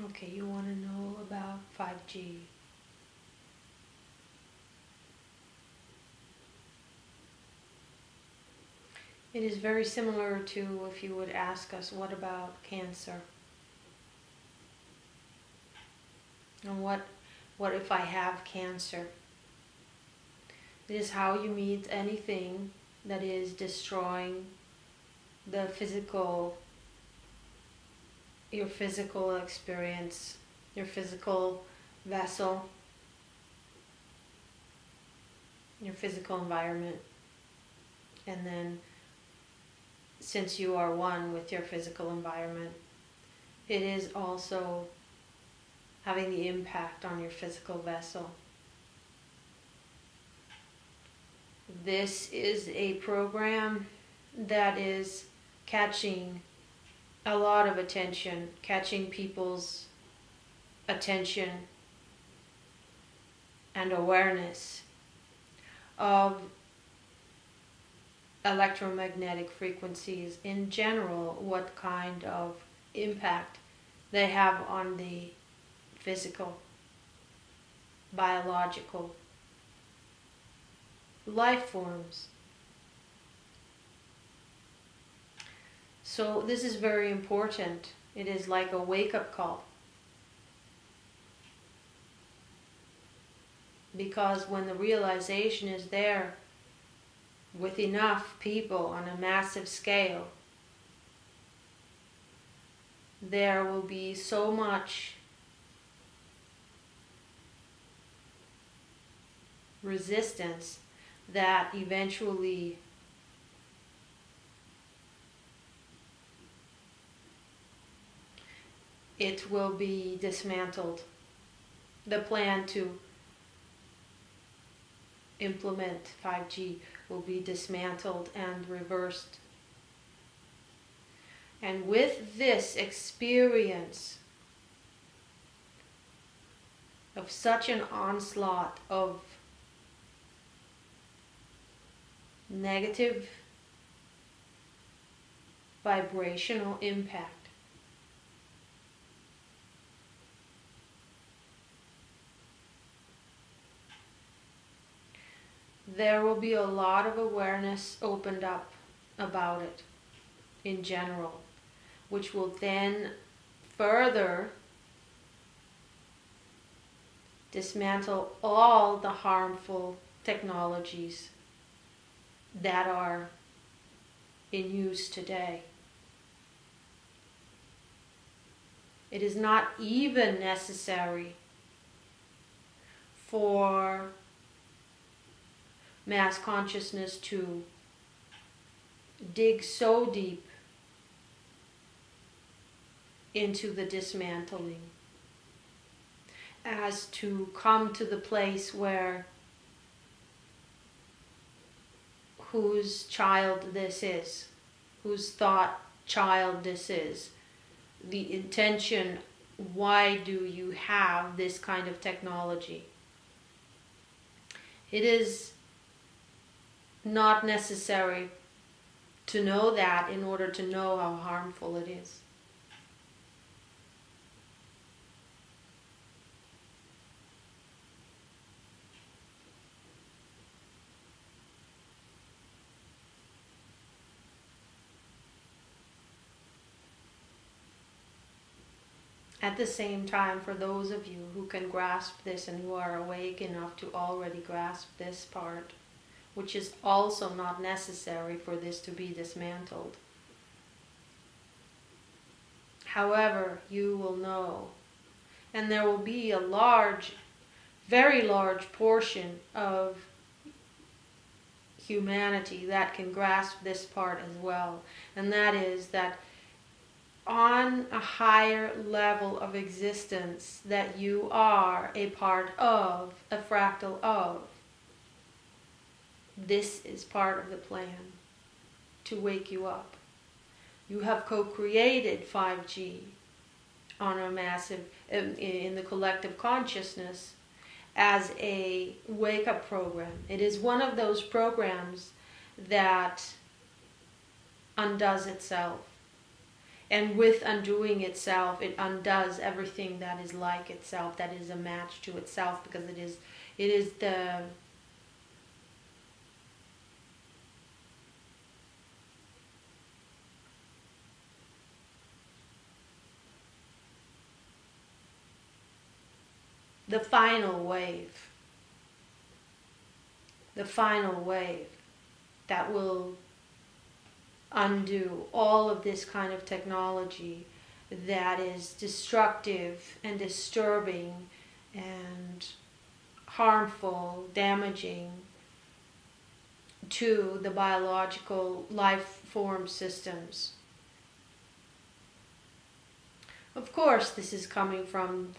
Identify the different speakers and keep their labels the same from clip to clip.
Speaker 1: Okay, you want to know about 5G. It is very similar to if you would ask us, what about cancer? And what if I have cancer? It is how you meet anything that is destroying the physical, your physical experience, your physical vessel, your physical environment. And then, since you are one with your physical environment, it is also having the impact on your physical vessel. This is a program that is catching a lot of attention, catching people's attention and awareness of electromagnetic frequencies in general, what kind of impact they have on the physical, biological life forms. So this is very important. It is like a wake-up call. Because when the realization is there with enough people on a massive scale, there will be so much resistance that eventually it will be dismantled. The plan to implement 5G will be dismantled and reversed. And with this experience of such an onslaught of negative vibrational impact, there will be a lot of awareness opened up about it in general, which will then further dismantle all the harmful technologies that are in use today. It is not even necessary for mass consciousness to dig so deep into the dismantling as to come to the place where whose child this is, whose thought child this is, the intention, why do you have this kind of technology? It is not necessary to know that in order to know how harmful it is. At the same time, for those of you who can grasp this and who are awake enough to already grasp this part, which is also not necessary for this to be dismantled. However, you will know, and there will be a large, very large portion of humanity that can grasp this part as well, and that is that on a higher level of existence that you are a part of, a fractal of, this is part of the plan to wake you up. You have co-created 5G on a massive, in the collective consciousness, as a wake-up program. It is one of those programs that undoes itself. And with undoing itself, it undoes everything that is like itself, that is a match to itself, because it is the final wave. The final wave that will undo all of this kind of technology that is destructive and disturbing and harmful, damaging to the biological life form systems. Of course, this is coming from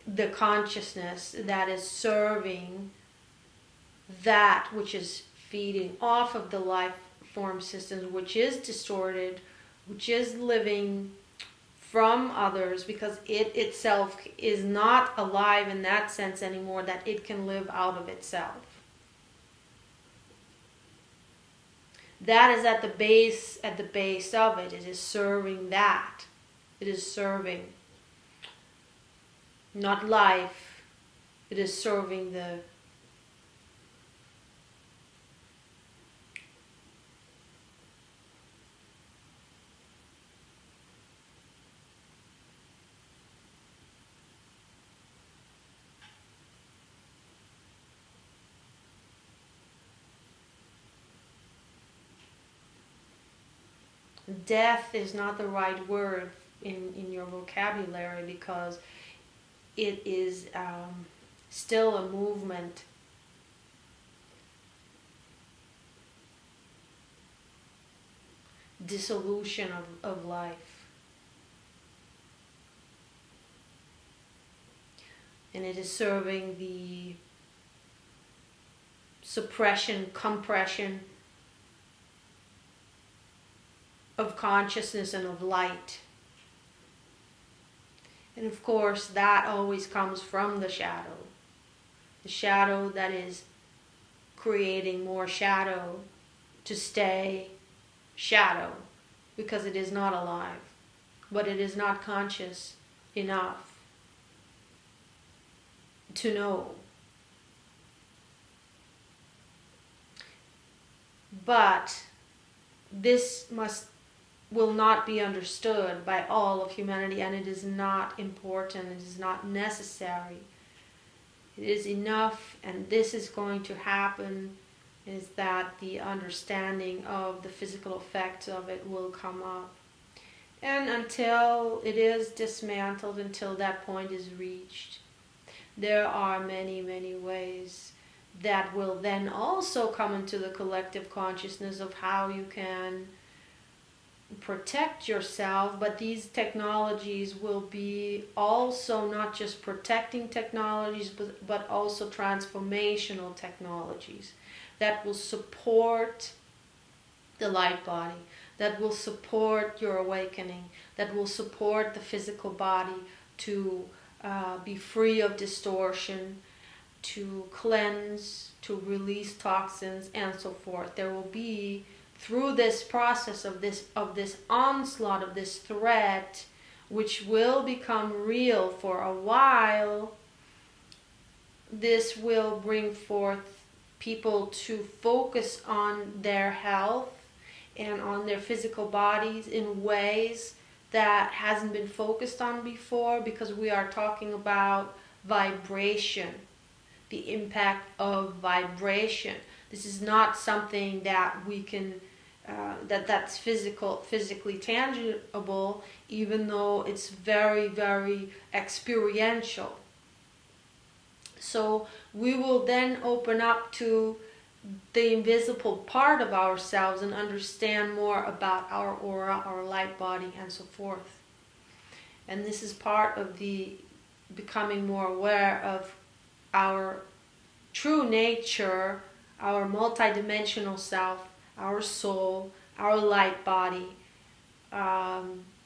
Speaker 1: the consciousness that is serving that which is feeding off of the life form systems, which is distorted, which is living from others, because it itself is not alive in that sense anymore, that it can live out of itself. That is at the base of it. It is serving that. It is serving not life. It is serving the death is not the right word in your vocabulary, because it is still a movement. Dissolution of life. And it is serving the suppression, compression of consciousness and of light. And of course, that always comes from the shadow. The shadow that is creating more shadow to stay shadow, because it is not alive, but it is not conscious enough to know. But this will not be understood by all of humanity, and it is not important, it is not necessary. It is enough, and this is going to happen, is that the understanding of the physical effects of it will come up. And until it is dismantled, until that point is reached, there are many, many ways that will then also come into the collective consciousness of how you can protect yourself. But these technologies will be also not just protecting technologies, but also transformational technologies that will support the light body, that will support your awakening, that will support the physical body to be free of distortion, to cleanse, to release toxins, and so forth. There will be, through this process of this onslaught, of this threat, which will become real for a while, this will bring forth people to focus on their health and on their physical bodies in ways that hasn't been focused on before, because we are talking about vibration, the impact of vibration. This is not something that we can that's physically tangible, even though it's very, very experiential. So we will then open up to the invisible part of ourselves and understand more about our aura, our light body, and so forth. And this is part of the becoming more aware of our true nature, our multidimensional self, our soul, our light body,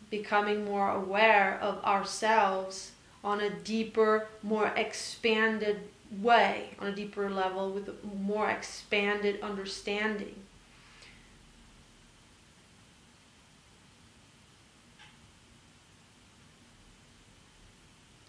Speaker 1: becoming more aware of ourselves on a deeper, more expanded way, on a deeper level, with a more expanded understanding.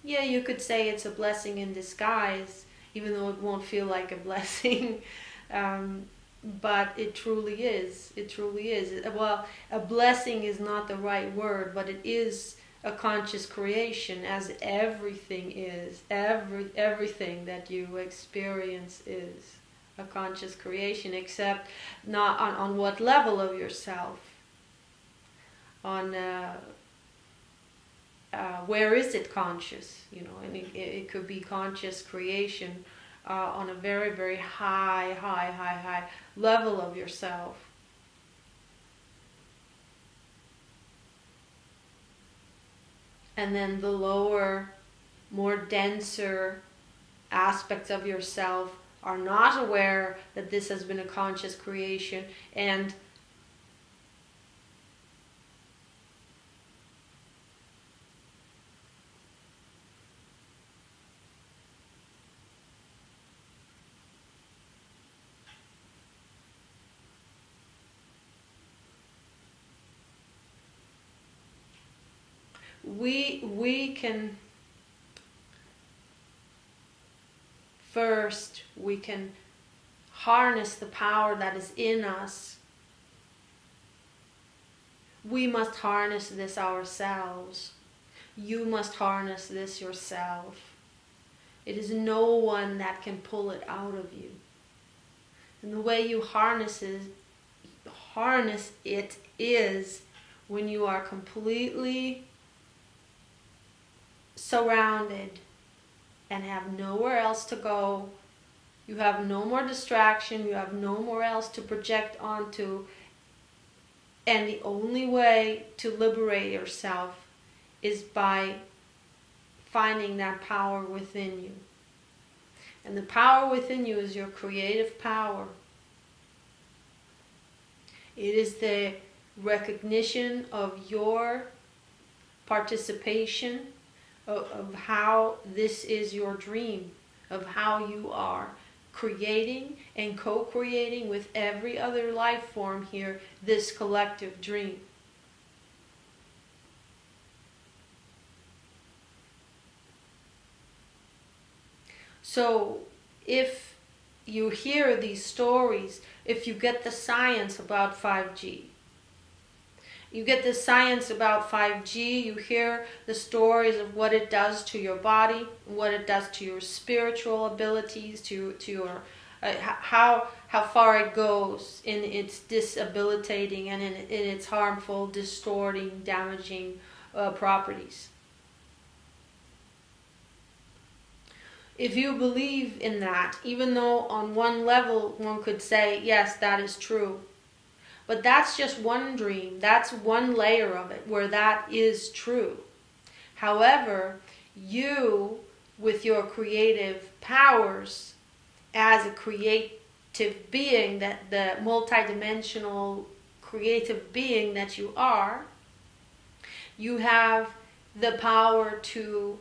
Speaker 1: Yeah, you could say it's a blessing in disguise, even though it won't feel like a blessing. But it truly is. It truly is. Well, a blessing is not the right word, but it is a conscious creation, as everything is. Everything that you experience is a conscious creation, except not on what level of yourself. On where is it conscious? You know, and it could be conscious creation on a very, very high level of yourself. And then the lower, more denser aspects of yourself are not aware that this has been a conscious creation, and we can first, we can harness the power that is in us. We must harness this ourselves. You must harness this yourself. It is no one that can pull it out of you. And the way you harness it is when you are completely surrounded and have nowhere else to go. You have no more distraction. You have no more else to project onto. And the only way to liberate yourself is by finding that power within you. And the power within you is your creative power. It is the recognition of your participation, of how this is your dream, of how you are creating and co-creating with every other life form here this collective dream. So if you hear these stories, if you get the science about 5G, you get the science about 5G, you hear the stories of what it does to your body, what it does to your spiritual abilities, to your how far it goes in its disabilitating and in its harmful, distorting, damaging properties. If you believe in that, even though on one level one could say, yes, that is true, but that's just one dream. That's one layer of it where that is true. However, you, with your creative powers, as a creative being, that the multidimensional creative being that you are, you have the power to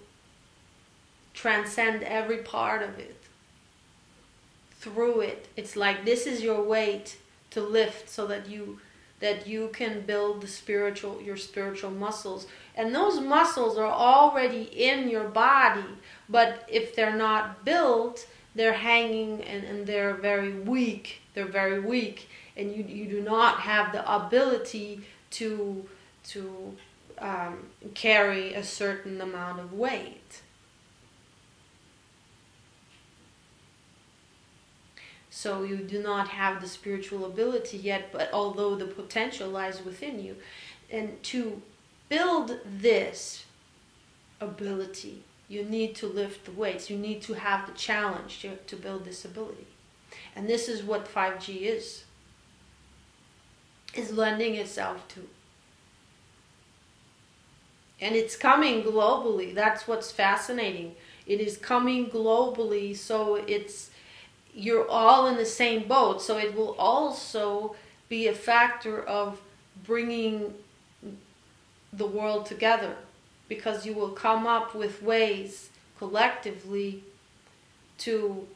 Speaker 1: transcend every part of it. Through it. It's like this is your weight to lift so that you can build your spiritual muscles. And those muscles are already in your body, but if they're not built, they're hanging and they're very weak. They're very weak, and you do not have the ability to carry a certain amount of weight. So you do not have the spiritual ability yet, but although the potential lies within you. And to build this ability, you need to lift the weights. You need to have the challenge to build this ability. And this is what 5G is lending itself to. And it's coming globally. That's what's fascinating. It is coming globally, so you're all in the same boat. So it will also be a factor of bringing the world together, because you will come up with ways collectively to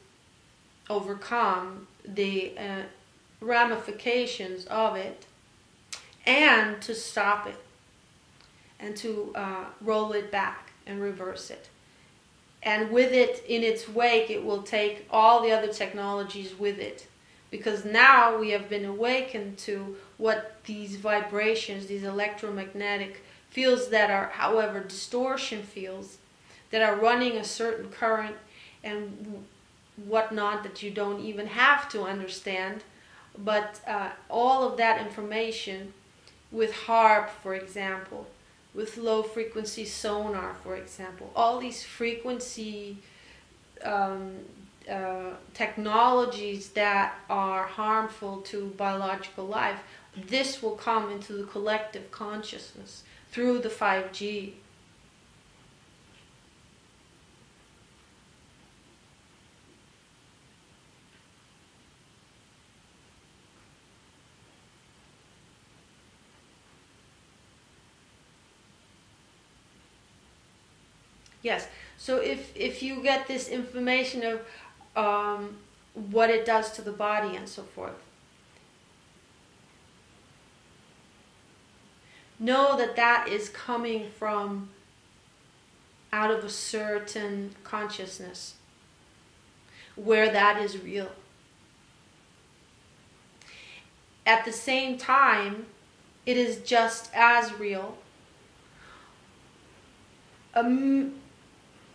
Speaker 1: overcome the ramifications of it and to stop it and to roll it back and reverse it. And with it, in its wake, it will take all the other technologies with it. Because now we have been awakened to what these vibrations, these electromagnetic fields that are, however, distortion fields, that are running a certain current and whatnot that you don't even have to understand. But all of that information with HARP, for example, with low frequency sonar, for example, all these frequency technologies that are harmful to biological life, this will come into the collective consciousness through the 5G. Yes, so if you get this information of what it does to the body and so forth, know that that is coming from out of a certain consciousness where that is real. At the same time, it is just as real. A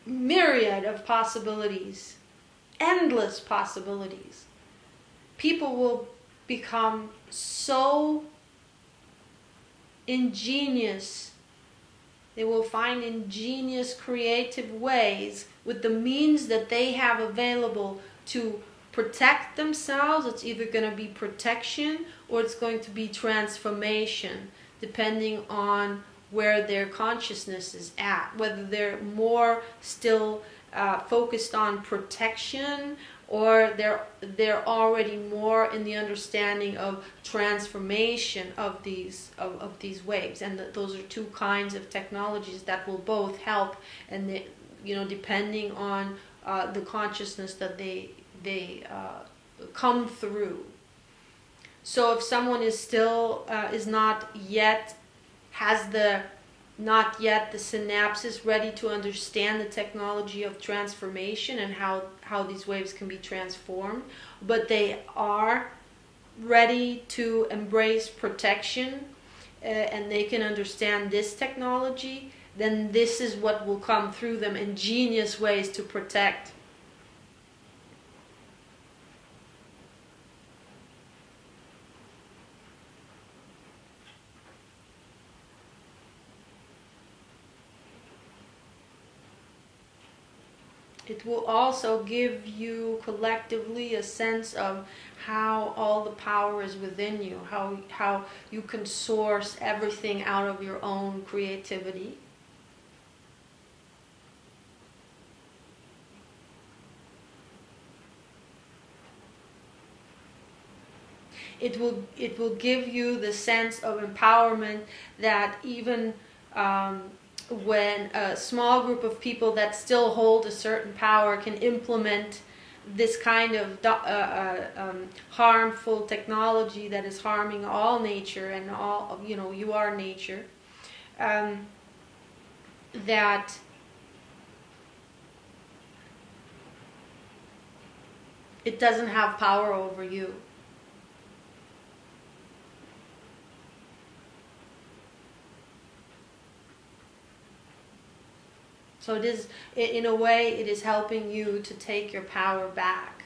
Speaker 1: myriad of possibilities, endless possibilities. People will become so ingenious. They will find ingenious, creative ways with the means that they have available to protect themselves. It's either going to be protection or it's going to be transformation, depending on where their consciousness is at, whether they're more still focused on protection or they're already more in the understanding of transformation of these waves. And those are two kinds of technologies that will both help, and they, depending on the consciousness that they come through. So if someone is still is not yet the synapses ready to understand the technology of transformation and how these waves can be transformed, but they are ready to embrace protection and they can understand this technology, then this is what will come through them, ingenious ways to protect. It will also give you collectively a sense of how all the power is within you, how you can source everything out of your own creativity. It will give you the sense of empowerment that even when a small group of people that still hold a certain power can implement this kind of harmful technology that is harming all nature and all, you are nature, that it doesn't have power over you. So it is, in a way, it is helping you to take your power back.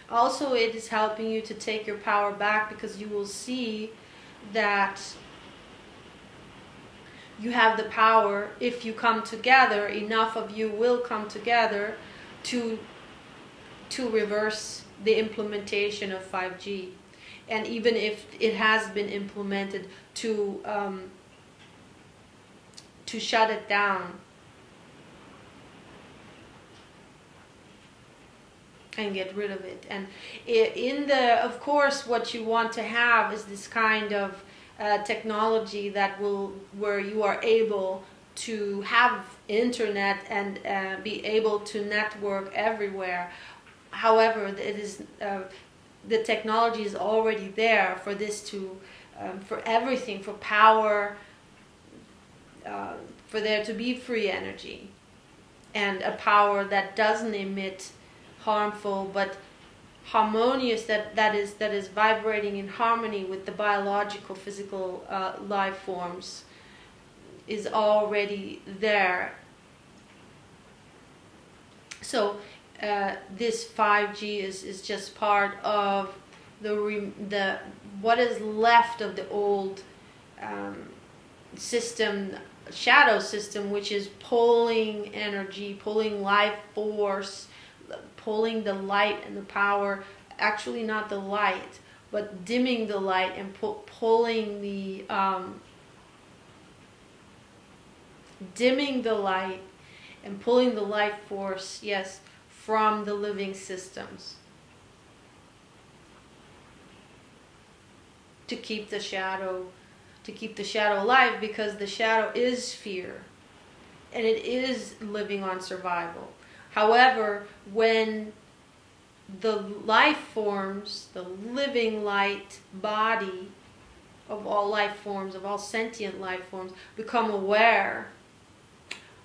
Speaker 1: Also, it is helping you to take your power back because you will see that you have the power. If you come together, enough of you will come together to reverse the implementation of 5G. And even if it has been implemented, to shut it down and get rid of it. And of course, what you want to have is this kind of technology where you are able to have internet and be able to network everywhere. However, the technology is already there for this to, for everything, for power, for there to be free energy, and a power that doesn't emit harmful but harmonious, that is vibrating in harmony with the biological, physical life forms, is already there. So this 5G is just part of the what is left of the old system, shadow system, which is pulling energy, pulling life force, pulling the light and the power, actually not the light, but dimming the light and pulling the dimming the light and pulling the life force, yes, from the living systems to keep the shadow alive, because the shadow is fear and it is living on survival. However, when the life forms, the living light body of all life forms, of all sentient life forms, become aware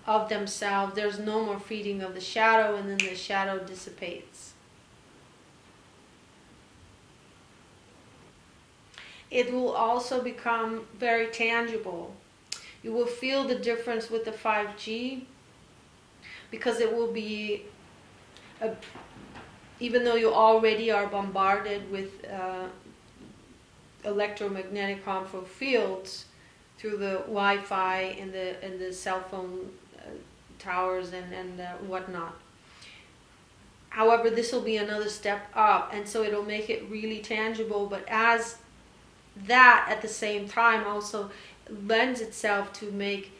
Speaker 1: of themselves, there's no more feeding of the shadow, and then the shadow dissipates. It will also become very tangible. You will feel the difference with the 5G, because it will be, even though you already are bombarded with electromagnetic harmful fields through the Wi-Fi and the cell phone towers and whatnot. However, this will be another step up, and so it'll make it really tangible, but as that at the same time also lends itself to make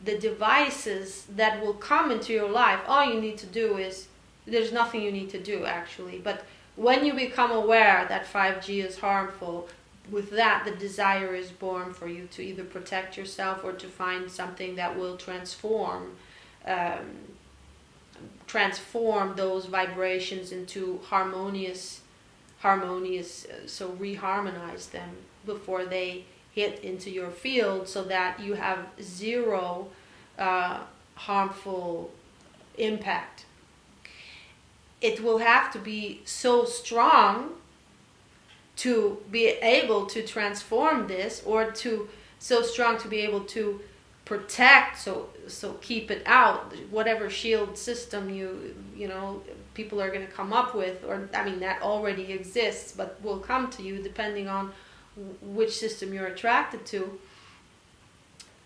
Speaker 1: the devices that will come into your life, all you need to do is, there's nothing you need to do actually, but when you become aware that 5G is harmful, with that the desire is born for you to either protect yourself or to find something that will transform those vibrations into harmonious, so reharmonize them before they hit into your field, so that you have zero harmful impact. It will have to be so strong to be able to transform this, or so strong to be able to protect, so keep it out, whatever shield system you know people are going to come up with, or I mean that already exists but will come to you depending on which system you're attracted to.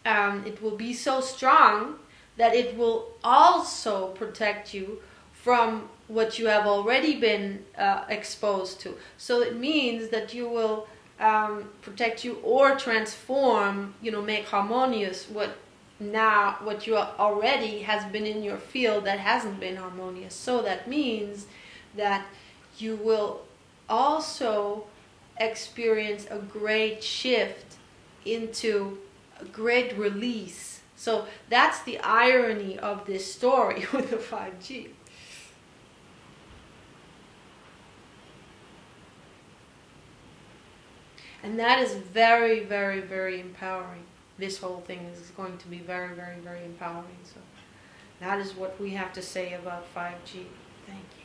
Speaker 1: It will be so strong that it will also protect you from what you have already been exposed to. So it means that you will protect you or transform, make harmonious what you already has been in your field that hasn't been harmonious. So that means that you will also experience a great shift into a great release. So that's the irony of this story with the 5G. And that is very, very, very empowering. This whole thing is going to be very, very, very empowering. So that is what we have to say about 5G. Thank you.